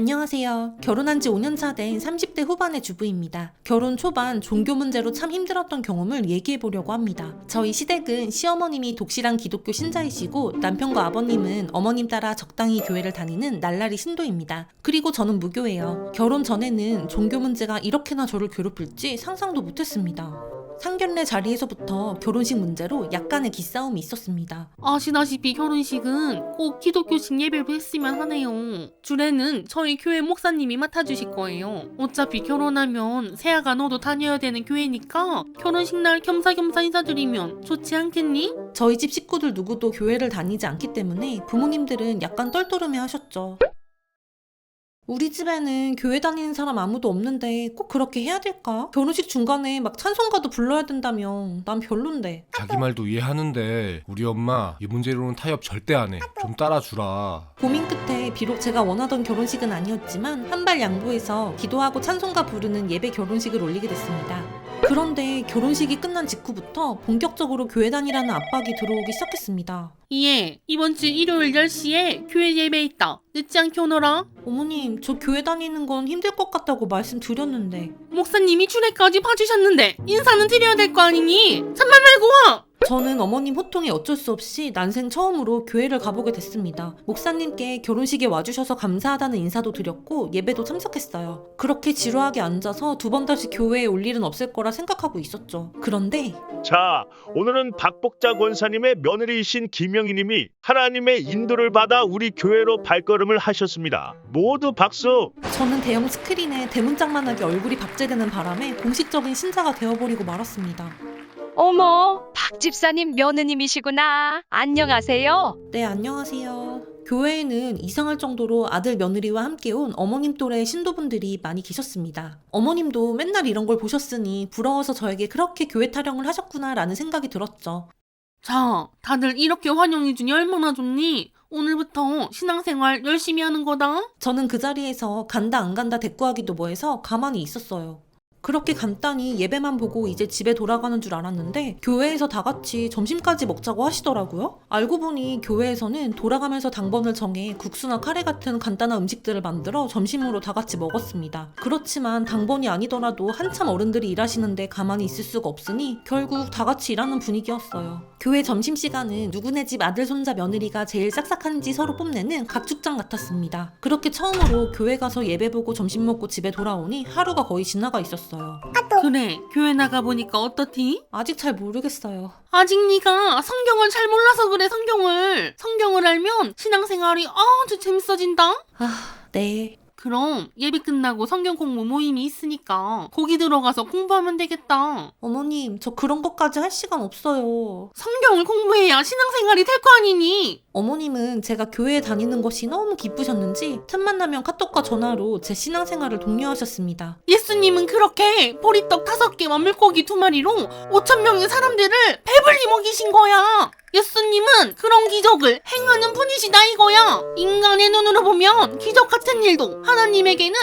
안녕하세요. 결혼한 지 5년차 된 30대 후반의 주부입니다. 결혼 초반 종교 문제로 참 힘들었던 경험을 얘기해 보려고 합니다. 저희 시댁은 시어머님이 독실한 기독교 신자이시고 남편과 아버님은 어머님 따라 적당히 교회를 다니는 날라리 신도입니다. 그리고 저는 무교예요. 결혼 전에는 종교 문제가 이렇게나 저를 괴롭힐지 상상도 못했습니다. 상견례 자리에서부터 결혼식 문제로 약간의 기싸움이 있었습니다. 아시다시피 결혼식은 꼭 기독교식 예배로 했으면 하네요. 주례는 저희 교회 목사님이 맡아주실 거예요. 어차피 결혼하면 새아가 너도 다녀야 되는 교회니까 결혼식 날 겸사겸사 인사드리면 좋지 않겠니? 저희 집 식구들 누구도 교회를 다니지 않기 때문에 부모님들은 약간 떨떠름해 하셨죠. 우리 집에는 교회 다니는 사람 아무도 없는데 꼭 그렇게 해야 될까? 결혼식 중간에 막 찬송가도 불러야 된다며. 난 별론데. 자기 말도 이해하는데 우리 엄마 이 문제로는 타협 절대 안 해. 좀 따라주라. 고민 끝에 비록 제가 원하던 결혼식은 아니었지만 한 발 양보해서 기도하고 찬송가 부르는 예배 결혼식을 올리게 됐습니다. 그런데 결혼식이 끝난 직후부터 본격적으로 교회 다니라는 압박이 들어오기 시작했습니다. 예, 이번 주 일요일 10시에 교회 예배 있다. 늦지 않게 오너라. 어머님, 저 교회 다니는 건 힘들 것 같다고 말씀드렸는데. 목사님이 주례까지 봐주셨는데 인사는 드려야 될 거 아니니? 참말 말고 와! 저는 어머님 호통에 어쩔 수 없이 난생 처음으로 교회를 가보게 됐습니다. 목사님께 결혼식에 와주셔서 감사하다는 인사도 드렸고 예배도 참석했어요. 그렇게 지루하게 앉아서 두 번 다시 교회에 올 일은 없을 거라 생각하고 있었죠. 그런데 자, 오늘은 박복자 권사님의 며느리이신 김영희님이 하나님의 인도를 받아 우리 교회로 발걸음을 하셨습니다. 모두 박수! 저는 대형 스크린에 대문짝만하게 얼굴이 박제되는 바람에 공식적인 신자가 되어버리고 말았습니다. 어머, 박 집사님 며느님이시구나. 안녕하세요. 네, 안녕하세요. 교회에는 이상할 정도로 아들 며느리와 함께 온 어머님 또래 신도분들이 많이 계셨습니다. 어머님도 맨날 이런 걸 보셨으니 부러워서 저에게 그렇게 교회 타령을 하셨구나라는 생각이 들었죠. 자, 다들 이렇게 환영해주니 얼마나 좋니? 오늘부터 신앙생활 열심히 하는 거다. 저는 그 자리에서 간다 안 간다 대꾸하기도 뭐해서 가만히 있었어요. 그렇게 간단히 예배만 보고 이제 집에 돌아가는 줄 알았는데 교회에서 다 같이 점심까지 먹자고 하시더라고요. 알고 보니 교회에서는 돌아가면서 당번을 정해 국수나 카레 같은 간단한 음식들을 만들어 점심으로 다 같이 먹었습니다. 그렇지만 당번이 아니더라도 한참 어른들이 일하시는데 가만히 있을 수가 없으니 결국 다 같이 일하는 분위기였어요. 교회 점심시간은 누구네 집 아들 손자 며느리가 제일 싹싹한지 서로 뽐내는 각축장 같았습니다. 그렇게 처음으로 교회 가서 예배 보고 점심 먹고 집에 돌아오니 하루가 거의 지나가 있었어요. 그래, 교회 나가보니까 어떻디? 아직 잘 모르겠어요. 아직 네가 성경을 잘 몰라서 그래. 성경을 알면 신앙생활이 아주 재밌어진다. 네. 그럼 예배 끝나고 성경 공부 모임이 있으니까 거기 들어가서 공부하면 되겠다. 어머님, 저 그런 것까지 할 시간 없어요. 성경을 공부해야 신앙생활이 될 거 아니니? 어머님은 제가 교회에 다니는 것이 너무 기쁘셨는지 틈만 나면 카톡과 전화로 제 신앙생활을 독려하셨습니다. 예수님은 그렇게 보리떡 5개와 물고기 2마리로 5,000명의 사람들을 배불리 먹이신 거야. 예수님은 그런 기적을 행하는 분이시다 이거야. 인간의 눈으로 보면 기적 같은 일도 하나님에게는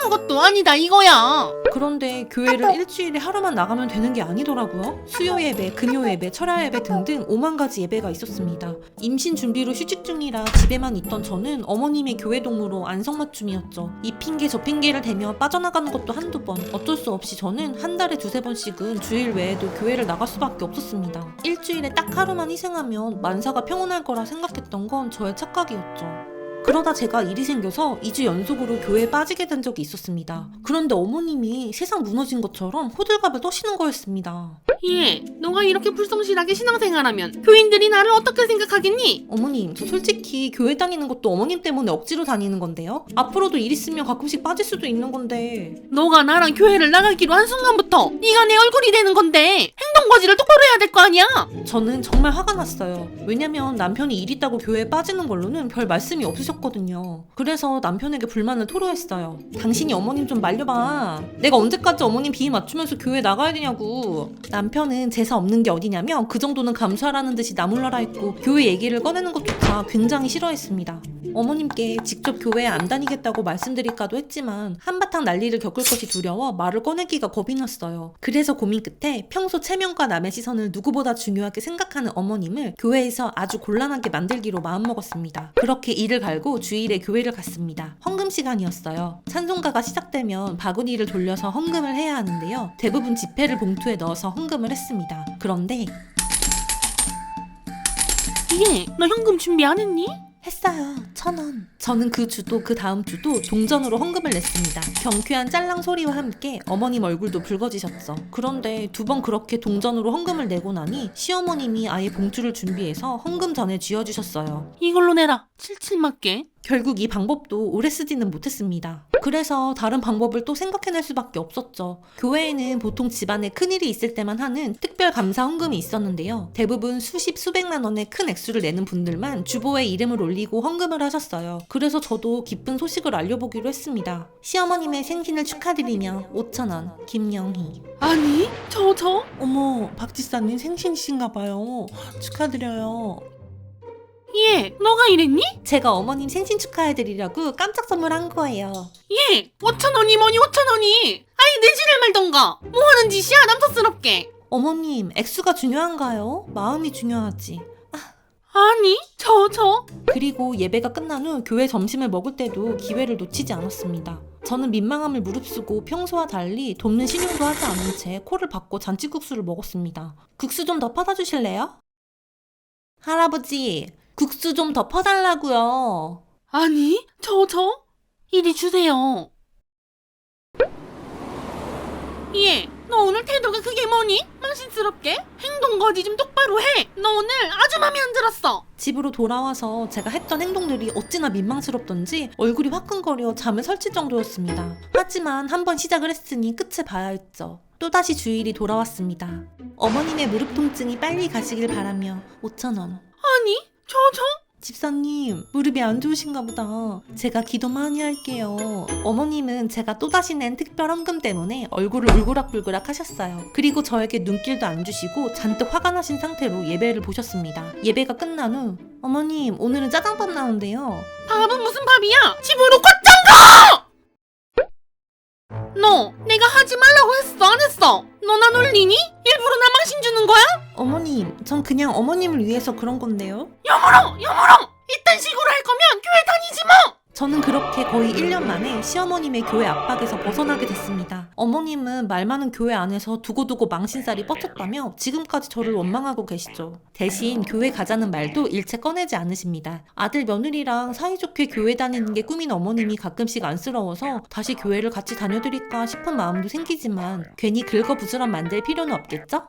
아무것도 아니다 이거야. 그런데 교회를 일주일에 하루만 나가면 되는 게 아니더라고요. 수요 예배, 금요 예배, 철야 예배 등등 5만 가지 예배가 있었습니다. 임신 준비로 휴직 중이라 집에만 있던 저는 어머님의 교회 동무로 안성맞춤이었죠. 이 핑계 저 핑계를 대며 빠져나가는 것도 한두 번. 어쩔 수 없이 저는 한 달에 2-3번씩은 주일 외에도 교회를 나갈 수밖에 없었습니다. 일주일에 딱 하루만 희생하면 만사가 평온할 거라 생각했던 건 저의 착각이었죠. 그러다 제가 일이 생겨서 2주 연속으로 교회에 빠지게 된 적이 있었습니다. 그런데 어머님이 세상 무너진 것처럼 호들갑을 떠시는 거였습니다. 예, 너가 이렇게 불성실하게 신앙생활하면 교인들이 나를 어떻게 생각하겠니? 어머님, 저 솔직히 교회 다니는 것도 어머님 때문에 억지로 다니는 건데요? 앞으로도 일 있으면 가끔씩 빠질 수도 있는 건데. 너가 나랑 교회를 나가기로 한 순간부터 네가 내 얼굴이 되는 건데 행동거지를 똑바로 해야 될 거 아니야? 저는 정말 화가 났어요. 왜냐면 남편이 일 있다고 교회에 빠지는 걸로는 별 말씀이 없으셨거든요. 그래서 남편에게 불만을 토로했어요. 당신이 어머님 좀 말려봐. 내가 언제까지 어머님 비위 맞추면서 교회 나가야 되냐고. 남편은 제사 없는 게 어디냐며 그 정도는 감수하라는 듯이 나몰라라 했고 교회 얘기를 꺼내는 것조차 굉장히 싫어했습니다. 어머님께 직접 교회에 안 다니겠다고 말씀드릴까도 했지만 한바탕 난리를 겪을 것이 두려워 말을 꺼내기가 겁이 났어요. 그래서 고민 끝에 평소 체면과 남의 시선을 누구보다 중요하게 생각하는 어머님을 교회에서 아주 곤란하게 만들기로 마음먹었습니다. 그렇게 이를 갈고 주일에 교회를 갔습니다. 헌금 시간이었어요. 찬송가가 시작되면 바구니를 돌려서 헌금을 해야 하는데요. 대부분 지폐를 봉투에 넣어서 헌금을 했습니다. 그런데 얘, 너 현금 준비 안 했니? 했어요. 1,000원. 저는 그 주도 그 다음 주도 동전으로 헌금을 냈습니다. 경쾌한 짤랑 소리와 함께 어머님 얼굴도 붉어지셨죠. 그런데 2번 그렇게 동전으로 헌금을 내고 나니 시어머님이 아예 봉투를 준비해서 헌금 전에 쥐어주셨어요. 이걸로 내라. 77 맞게. 결국 이 방법도 오래 쓰지는 못했습니다. 그래서 다른 방법을 또 생각해낼 수밖에 없었죠. 교회에는 보통 집안에 큰일이 있을 때만 하는 특별 감사 헌금이 있었는데요. 대부분 수십 수백만 원의 큰 액수를 내는 분들만 주보에 이름을 올리고 헌금을 하셨어요. 그래서 저도 기쁜 소식을 알려보기로 했습니다. 시어머님의 생신을 축하드리며 5,000원 김영희. 아니, 저. 어머, 박 지사님 생신이신가 봐요. 축하드려요. 얘, 너가 이랬니? 제가 어머님 생신 축하해드리려고 깜짝 선물한 거예요. 얘, 5,000원이 뭐니 5,000원이. 아이, 내지를 말던가. 뭐 하는 짓이야, 남사스럽게. 어머님, 액수가 중요한가요? 마음이 중요하지. 아니, 저. 그리고 예배가 끝난 후 교회 점심을 먹을 때도 기회를 놓치지 않았습니다. 저는 민망함을 무릅쓰고 평소와 달리 돕는 신용도 하지 않은 채 코를 박고 잔치국수를 먹었습니다. 국수 좀 더 퍼다 주실래요? 할아버지, 국수 좀 더 퍼달라고요. 아니, 저. 이리 주세요. 얘, 너 오늘 태도가 그게 뭐니? 망신스럽게? 행동 거지 좀 똑바로 해. 너 오늘 아주 맘에 안 들었어. 집으로 돌아와서 제가 했던 행동들이 어찌나 민망스럽던지 얼굴이 화끈거려 잠을 설칠 정도였습니다. 하지만 한번 시작을 했으니 끝을 봐야 했죠. 또다시 주일이 돌아왔습니다. 어머님의 무릎 통증이 빨리 가시길 바라며 5,000원. 아니, 저. 집사님, 무릎이 안 좋으신가 보다. 제가 기도 많이 할게요. 어머님은 제가 또다시 낸 특별 헌금 때문에 얼굴을 울그락불그락 하셨어요. 그리고 저에게 눈길도 안 주시고 잔뜩 화가 나신 상태로 예배를 보셨습니다. 예배가 끝난 후 어머님, 오늘은 짜장밥 나온대요. 밥은 무슨 밥이야? 집으로 곧장 가! 너, 내가 하지 말라고 했어, 안 했어? 너 나 놀리니? 일부러 나 망신 주는 거야? 어머님, 전 그냥 어머님을 위해서 그런 건데요. 여물어! 이딴 식으로 할 거면 교회 다니지 뭐! 저는 그렇게 거의 1년 만에 시어머님의 교회 압박에서 벗어나게 됐습니다. 어머님은 말 많은 교회 안에서 두고두고 망신살이 뻗쳤다며 지금까지 저를 원망하고 계시죠. 대신 교회 가자는 말도 일체 꺼내지 않으십니다. 아들 며느리랑 사이좋게 교회 다니는 게 꿈인 어머님이 가끔씩 안쓰러워서 다시 교회를 같이 다녀드릴까 싶은 마음도 생기지만 괜히 긁어부스럼 만들 필요는 없겠죠?